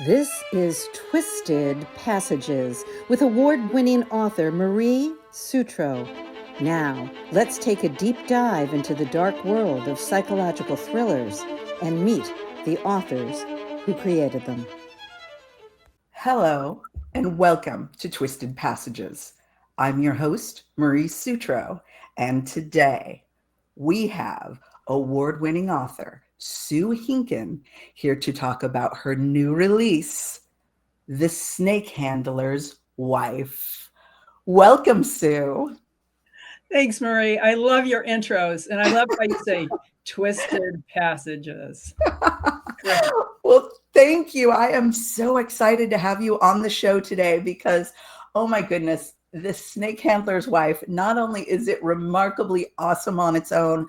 This is Twisted Passages with award-winning author Marie Sutro. Now, let's take a deep dive into the dark world of psychological thrillers and meet the authors who created them. Hello, and welcome to Twisted Passages. I'm your host, Marie Sutro, and today we have award-winning author Sue Hinkin here to talk about her new release, The Snake Handler's Wife. Welcome, Sue. Thanks, Marie. I love your intros, and I love how you say twisted passages. Well, thank you. I am so excited to have you on the show today because, oh my goodness, The Snake Handler's Wife, not only is it remarkably awesome on its own,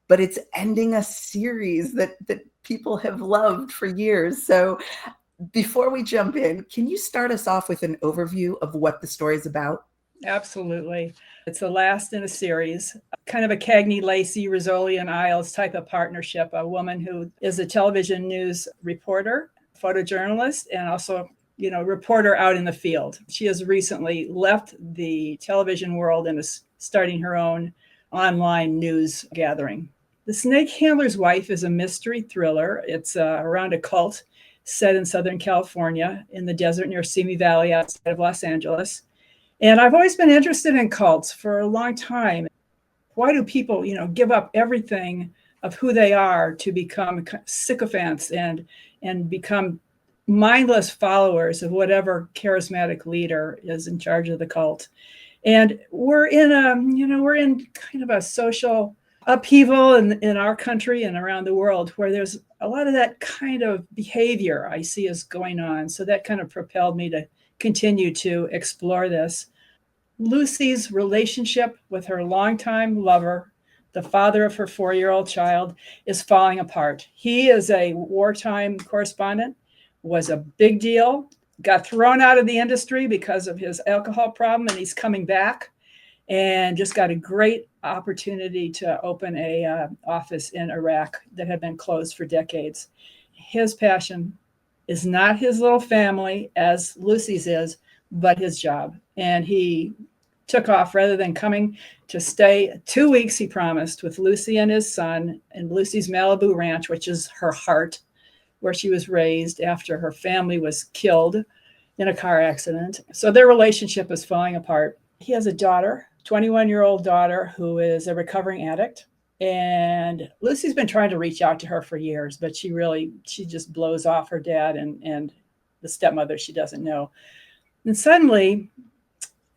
but it's ending a series that people have loved for years. So before we jump in, can you start us off with an overview of what the story is about? Absolutely. It's the last in a series, kind of a Cagney, Lacey, Rizzoli, and Isles type of partnership. A woman who is a television news reporter, photojournalist, and also, reporter out in the field. She has recently left the television world and is starting her own online news gathering. The Snake Handler's Wife is a mystery thriller. It's around a cult set in Southern California in the desert near Simi Valley outside of Los Angeles. And I've always been interested in cults for a long time. Why do people, give up everything of who they are to become sycophants and become mindless followers of whatever charismatic leader is in charge of the cult? And we're in kind of a social upheaval in our country and around the world where there's a lot of that kind of behavior I see is going on. So that kind of propelled me to continue to explore this. Lucy's relationship with her longtime lover, the father of her 4-year-old child, is falling apart. He is a wartime correspondent, was a big deal, got thrown out of the industry because of his alcohol problem, and he's coming back and just got a great opportunity to open a office in Iraq that had been closed for decades. His passion is not his little family, as Lucy's is, but his job. And he took off rather than coming to stay 2 weeks, he promised, with Lucy and his son in Lucy's Malibu ranch, which is her heart, where she was raised after her family was killed in a car accident. So their relationship is falling apart. He has a daughter, 21-year-old daughter, who is a recovering addict. And Lucy's been trying to reach out to her for years, but she just blows off her dad and the stepmother she doesn't know. And suddenly,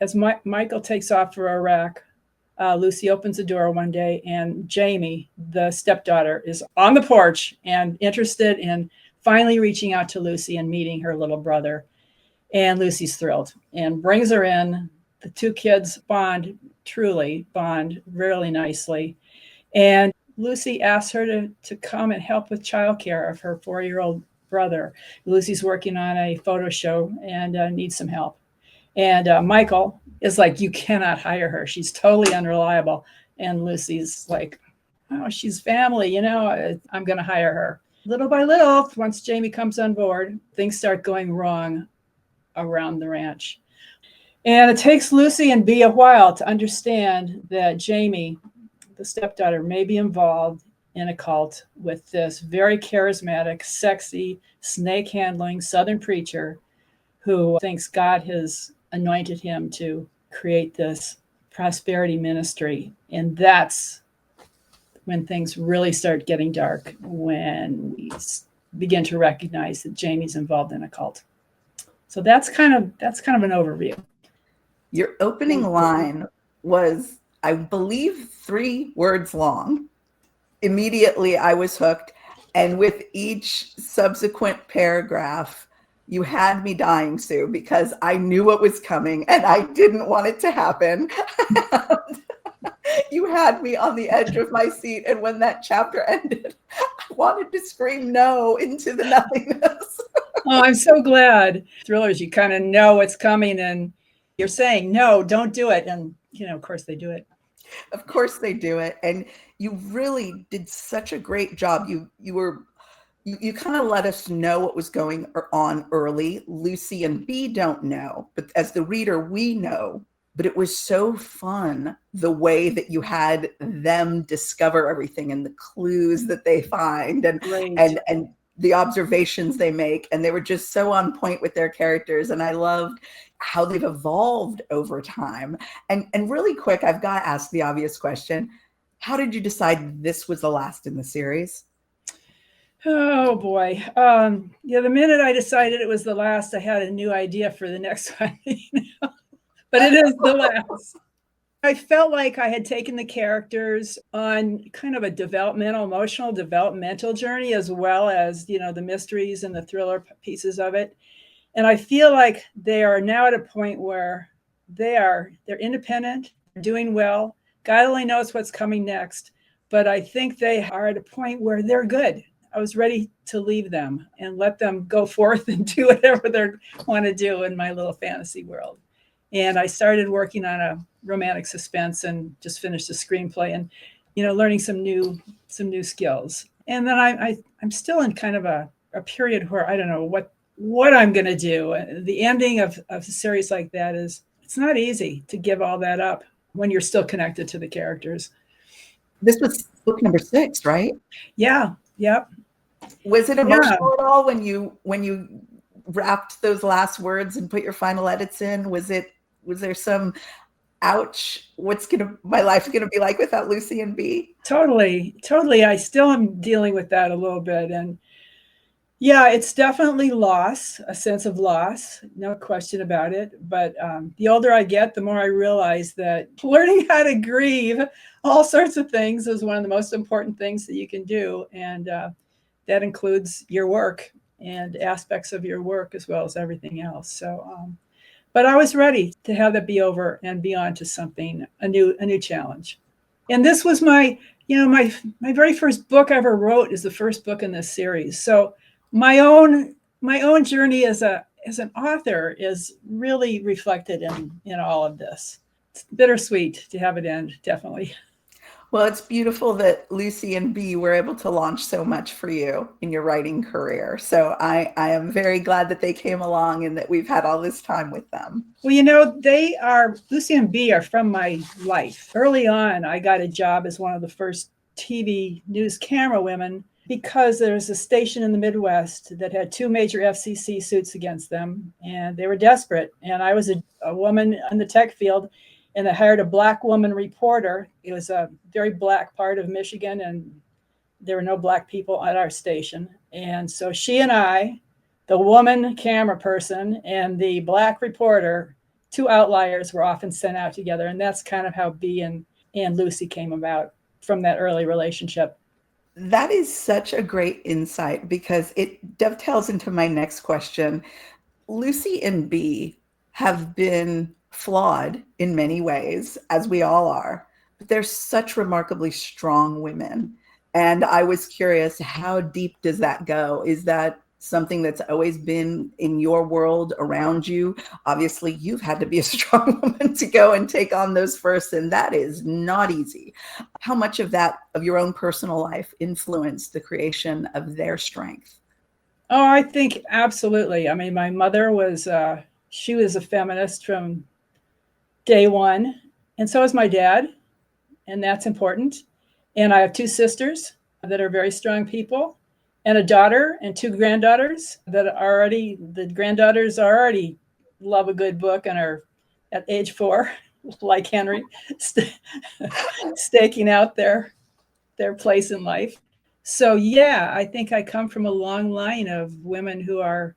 as Michael takes off for Iraq, Lucy opens the door one day, and Jamie, the stepdaughter, is on the porch and interested in finally reaching out to Lucy and meeting her little brother. And Lucy's thrilled and brings her in. The two kids truly bond really nicely. And Lucy asks her to come and help with childcare of her 4-year-old brother. Lucy's working on a photo show and needs some help. And Michael is like, you cannot hire her. She's totally unreliable. And Lucy's like, oh, she's family, I'm going to hire her. Little by little, once Jamie comes on board, things start going wrong around the ranch. And it takes Lucy and Bea a while to understand that Jamie, the stepdaughter, may be involved in a cult with this very charismatic, sexy, snake-handling Southern preacher who thinks God has anointed him to create this prosperity ministry. And that's when things really start getting dark, when we begin to recognize that Jamie's involved in a cult. So that's kind of an overview. Your opening line was, I believe, 3 words long. Immediately, I was hooked. And with each subsequent paragraph, you had me dying, Sue, because I knew what was coming and I didn't want it to happen. You had me on the edge of my seat. And when that chapter ended, I wanted to scream no into the nothingness. Oh, I'm so glad. Thrillers, you kind of know what's coming and you're saying, no, don't do it. And, of course they do it. Of course they do it. And you really did such a great job. You were You kind of let us know what was going on early. Lucy and B don't know, but as the reader, we know. But it was so fun the way that you had them discover everything and the clues that they find and Great. and the observations they make. And they were just so on point with their characters. And I loved how they've evolved over time. And really quick, I've got to ask the obvious question. How did you decide this was the last in the series? Oh boy. Yeah, the minute I decided it was the last, I had a new idea for the next one. But it is the last. I felt like I had taken the characters on kind of a emotional developmental journey, as well as, the mysteries and the thriller pieces of it. And I feel like they are now at a point where they're independent, doing well. God only knows what's coming next. But I think they are at a point where they're good. I was ready to leave them and let them go forth and do whatever they want to do in my little fantasy world. And I started working on a romantic suspense and just finished a screenplay and, learning some new skills. And then I'm still in kind of a period where I don't know what I'm going to do. The ending of a series like that it's not easy to give all that up when you're still connected to the characters. This was book number 6, right? Yeah. Yep. Was it emotional at all when you wrapped those last words and put your final edits in? Was there some ouch, my life gonna be like without Lucy and B? Totally. I still am dealing with that a little bit. And yeah, it's definitely loss, a sense of loss, no question about it. But the older I get, the more I realize that learning how to grieve all sorts of things is one of the most important things that you can do. And that includes your work and aspects of your work as well as everything else. So, but I was ready to have that be over and be on to something, a new challenge. And this was my very first book I ever wrote is the first book in this series. So my own journey as an author is really reflected in all of this. It's bittersweet to have it end, definitely. Well, it's beautiful that Lucy and B were able to launch so much for you in your writing career. So I am very glad that they came along and that we've had all this time with them. Well, Lucy and B are from my life. Early on, I got a job as one of the first TV news camera women because there's a station in the Midwest that had 2 major FCC suits against them, and they were desperate. And I was a woman in the tech field, and they hired a Black woman reporter. It was a very Black part of Michigan, and there were no Black people at our station. And so she and I, the woman camera person and the Black reporter, 2 outliers, were often sent out together. And that's kind of how B and Lucy came about from that early relationship. That is such a great insight because it dovetails into my next question. Lucy and B have been flawed in many ways, as we all are, but they're such remarkably strong women. And I was curious, how deep does that go? Is that something that's always been in your world around you? Obviously, you've had to be a strong woman to go and take on those first, and that is not easy. How much of that, of your own personal life, influenced the creation of their strength? Oh, I think absolutely. I mean, my mother she was a feminist from day one, and so is my dad, and that's important. And I have 2 sisters that are very strong people, and a daughter and 2 granddaughters the granddaughters already love a good book and are at age 4, like Henry, staking out their place in life. So yeah, I think I come from a long line of women who are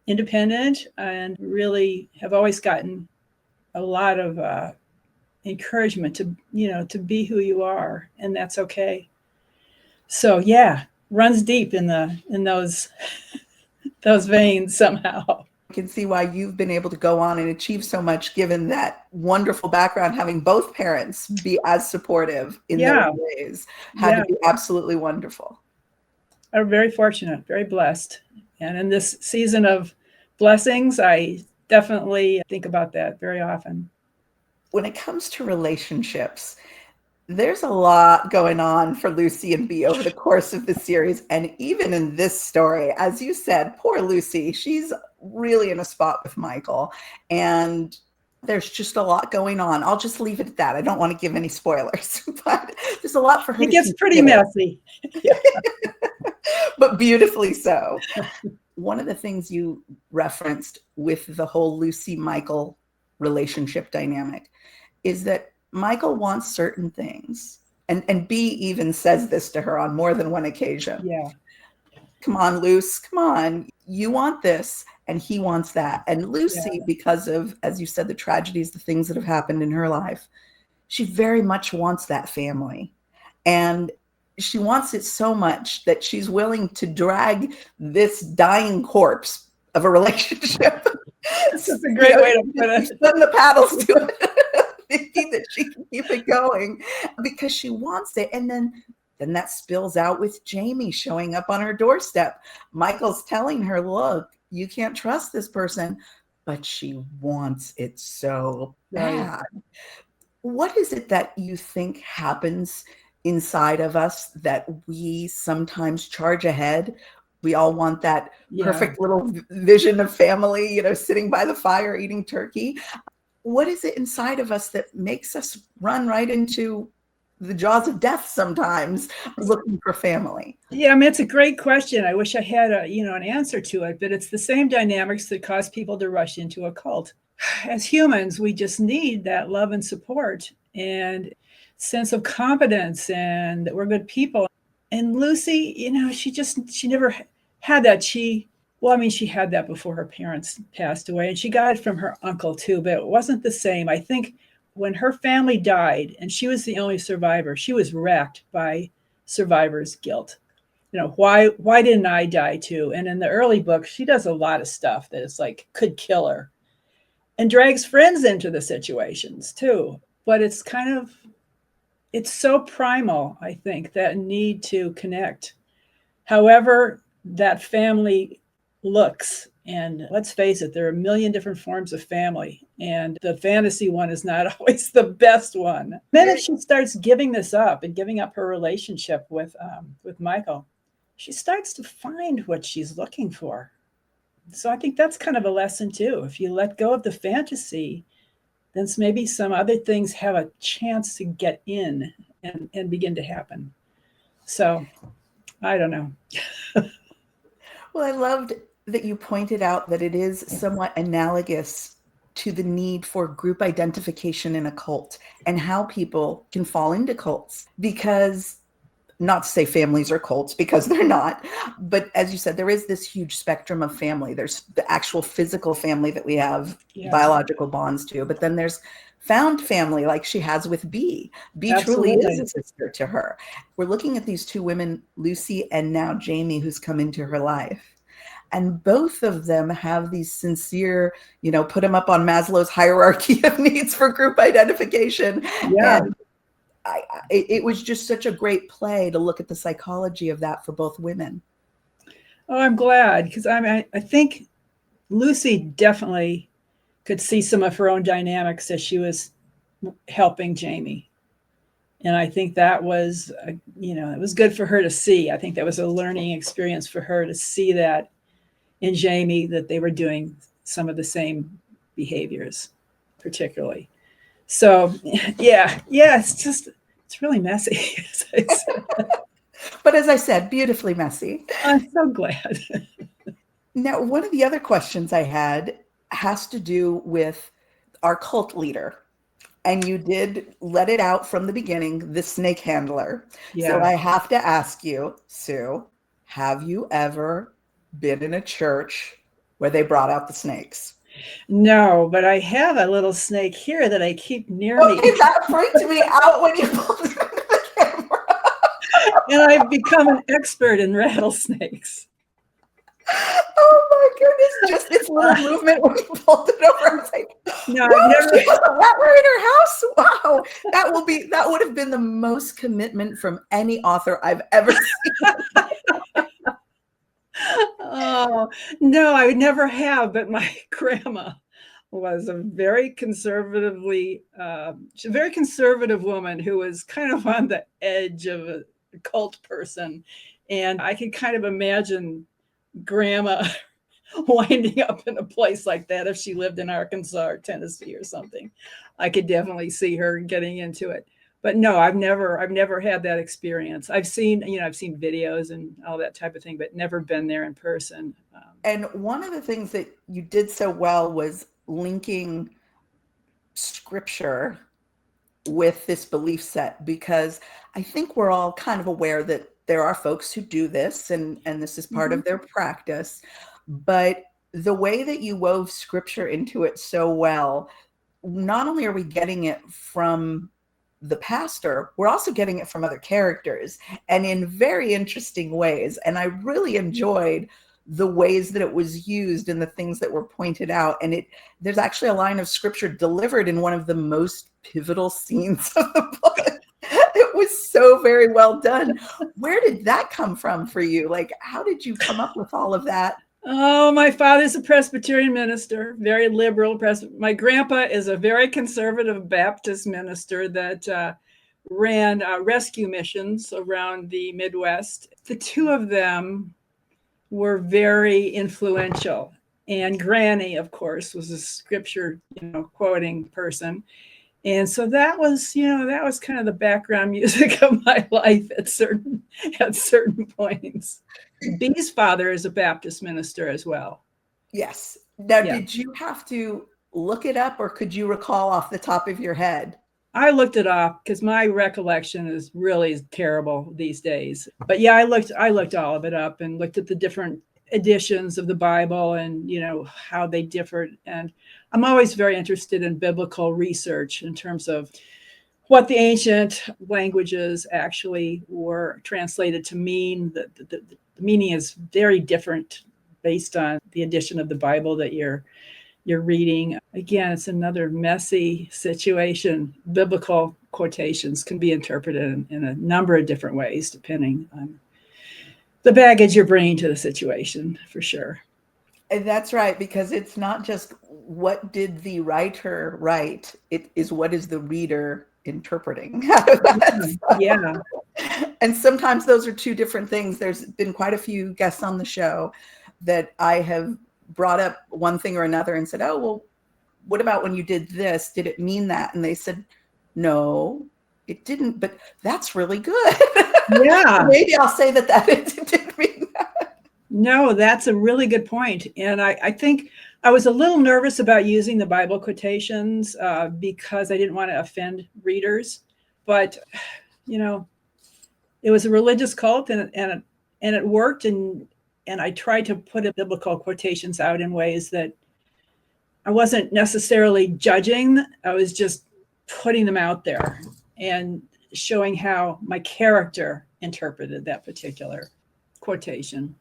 independent and really have always gotten a lot of encouragement to be who you are, and that's okay. So yeah, runs deep in those veins somehow. I can see why you've been able to go on and achieve so much, given that wonderful background. Having both parents be as supportive in those ways had to be absolutely wonderful. I'm very fortunate, very blessed. And in this season of blessings, I definitely think about that very often. When it comes to relationships, There's a lot going on for Lucy and Bee over the course of the series. And even in this story, as you said, poor Lucy, she's really in a spot with Michael. And there's just a lot going on. I'll just leave it at that. I don't want to give any spoilers, but there's a lot for her It to gets pretty consider. messy. But beautifully so. One of the things you referenced with the whole Lucy-Michael relationship dynamic is that Michael wants certain things. And Bee even says this to her on more than one occasion. Yeah. Come on, Luce, come on. You want this, and he wants that. And Lucy, because of, as you said, the tragedies, the things that have happened in her life, she very much wants that family. And she wants it so much that she's willing to drag this dying corpse of a relationship. That's a great way to put it. Spin the paddles to it, thinking that she can keep it going because she wants it. And then that spills out with Jamie showing up on her doorstep. Michael's telling her, look, you can't trust this person, but she wants it so bad. Right. What is it that you think happens inside of us that we sometimes charge ahead? We all want that perfect little vision of family, sitting by the fire, eating turkey. What is it inside of us that makes us run right into the jaws of death sometimes looking for family? Yeah, I mean, it's a great question. I wish I had an answer to it, but it's the same dynamics that cause people to rush into a cult. As humans, we just need that love and support and sense of confidence and that we're good people. And Lucy, she never had that. She had that before her parents passed away, and she got it from her uncle too, but it wasn't the same. I think when her family died and she was the only survivor, she was racked by survivor's guilt. Why didn't I die too? And in the early books, she does a lot of stuff that is like could kill her and drags friends into the situations too. But it's so primal, I think, that need to connect. However, that family looks, and let's face it, there are a million different forms of family, and the fantasy one is not always the best one. The minute she starts giving this up and giving up her relationship with Michael, she starts to find what she's looking for. So I think that's kind of a lesson too. If you let go of the fantasy, then maybe some other things have a chance to get in and begin to happen. So I don't know. Well, I loved that you pointed out that it is somewhat analogous to the need for group identification in a cult and how people can fall into cults. Because, not to say families are cults, because they're not, but as you said, there is this huge spectrum of family. There's the actual physical family that we have biological bonds to, but then there's found family like she has with Bee. Bee truly is a sister to her. We're looking at these two women, Lucy and now Jamie, who's come into her life. And both of them have these sincere, put them up on Maslow's hierarchy of needs for group identification. Yeah. And it was just such a great play to look at the psychology of that for both women. Oh, I'm glad, because I think Lucy definitely could see some of her own dynamics as she was helping Jamie. And I think that was, it was good for her to see. I think that was a learning experience for her to see that in Jamie, that they were doing some of the same behaviors, particularly. So, it's really messy. But as I said, beautifully messy. I'm so glad. Now, one of the other questions I had has to do with our cult leader. And you did let it out from the beginning, the snake handler. Yeah. So I have to ask you, Sue, have you ever been in a church where they brought out the snakes? No, but I have a little snake here that I keep near me. That freaked me out when you pulled it into the camera. And I've become an expert in rattlesnakes. Oh my goodness! Just its little movement when you pulled it over. I was like, "No, I've never." She has a rattler in her house. Wow, that would have been the most commitment from any author I've ever seen. Oh no, I never have. But my grandma was a very she's a very conservative woman who was kind of on the edge of a cult person. And I could kind of imagine Grandma winding up in a place like that if she lived in Arkansas or Tennessee or something. I could definitely see her getting into it. But no, I've never had that experience. I've seen videos and all that type of thing, but never been there in person. And one of the things that you did so well was linking scripture with this belief set, because I think we're all kind of aware that there are folks who do this and this is part of their practice. But the way that you wove scripture into it so well, not only are we getting it from the pastor, we're also getting it from other characters, and in very interesting ways. And I really enjoyed the ways that it was used and the things that were pointed out. And there's actually a line of scripture delivered in one of the most pivotal scenes of the book. It was so very well done. Where did that come from for you? Like, how did you come up with all of that? Oh, my father's a Presbyterian minister, very liberal. My grandpa is a very conservative Baptist minister that ran rescue missions around the Midwest. The two of them were very influential. And Granny, of course, was a scripture, quoting person. And so that was kind of the background music of my life at certain points. Bee's father is a Baptist minister as well. Yes. Now, Did you have to look it up, or could you recall off the top of your head? I looked it up because my recollection is really terrible these days. But yeah, I looked all of it up and looked at the different editions of the Bible and, how they differed. And I'm always very interested in biblical research in terms of what the ancient languages actually were translated to mean. The meaning is very different based on the edition of the Bible that you're reading. Again, it's another messy situation. Biblical quotations can be interpreted in a number of different ways, depending on the baggage you're bringing to the situation, for sure. And that's right, because it's not just what did the writer write, it is what is the reader interpreting. Yeah. And sometimes those are two different things. There's been quite a few guests on the show that I have brought up one thing or another and said, oh, well, what about when you did this? Did it mean that? And they said, no, it didn't, but that's really good. Yeah. Maybe I'll say that it didn't mean that. No, that's a really good point. And I think I was a little nervous about using the Bible quotations because I didn't want to offend readers. But, it was a religious cult and it worked. And I tried to put biblical quotations out in ways that I wasn't necessarily judging. I was just putting them out there and showing how my character interpreted that particular quotation.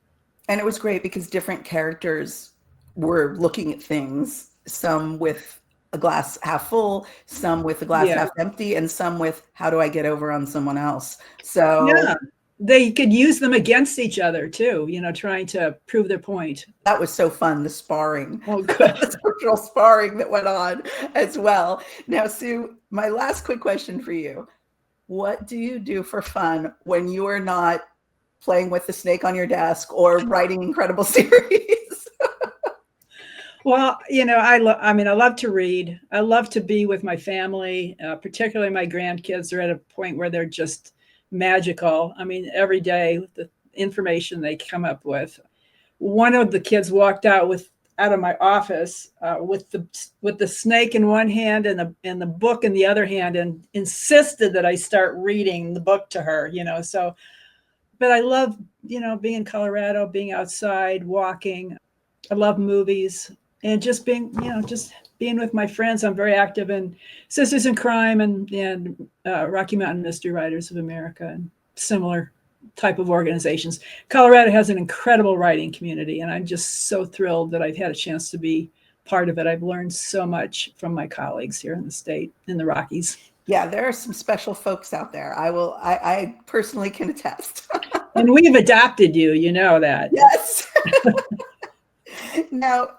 And it was great because different characters were looking at things, some with a glass half full, some with a glass half empty, and some with how do I get over on someone else? So yeah, they could use them against each other too, trying to prove their point. That was so fun, the sparring. Oh, good. The scriptural sparring that went on as well. Now, Sue, my last quick question for you. What do you do for fun when you are not playing with the snake on your desk or writing incredible series? Well, I love to read. I love to be with my family, particularly my grandkids are at a point where they're just magical. I mean, every day the information they come up with. One of the kids walked out of my office with the snake in one hand and the book in the other hand, and insisted that I start reading the book to her. So, but I love being in Colorado, being outside, walking. I love movies. And just being with my friends. I'm very active in Sisters in Crime and Rocky Mountain Mystery Writers of America and similar type of organizations. Colorado has an incredible writing community, and I'm just so thrilled that I've had a chance to be part of it. I've learned so much from my colleagues here in the state, in the Rockies. Yeah, there are some special folks out there. I personally can attest. And we've adopted you, that. Yes. Now,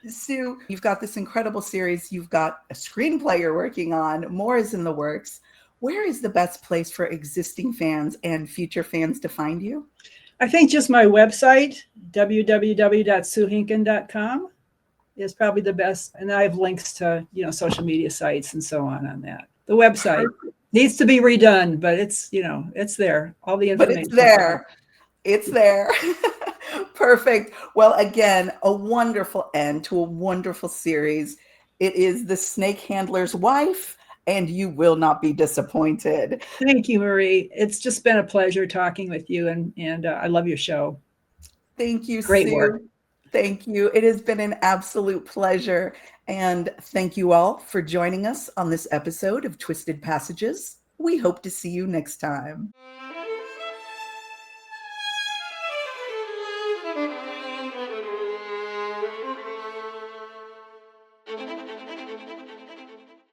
Sue, you've got this incredible series. You've got a screenplay you're working on. More is in the works. Where is the best place for existing fans and future fans to find you? I think just my website, www.suehinkin.com, is probably the best. And I have links to, social media sites and so on that. The website needs to be redone, but it's, it's there. All the information. But it's there. It's there. Perfect. Well, again, a wonderful end to a wonderful series. It is The Snake Handler's Wife, and you will not be disappointed. Thank you, Marie. It's just been a pleasure talking with you, and I love your show. Thank you, Great Sue. work. Thank you. It has been an absolute pleasure. And thank you all for joining us on this episode of Twisted Passages. We hope to see you next time.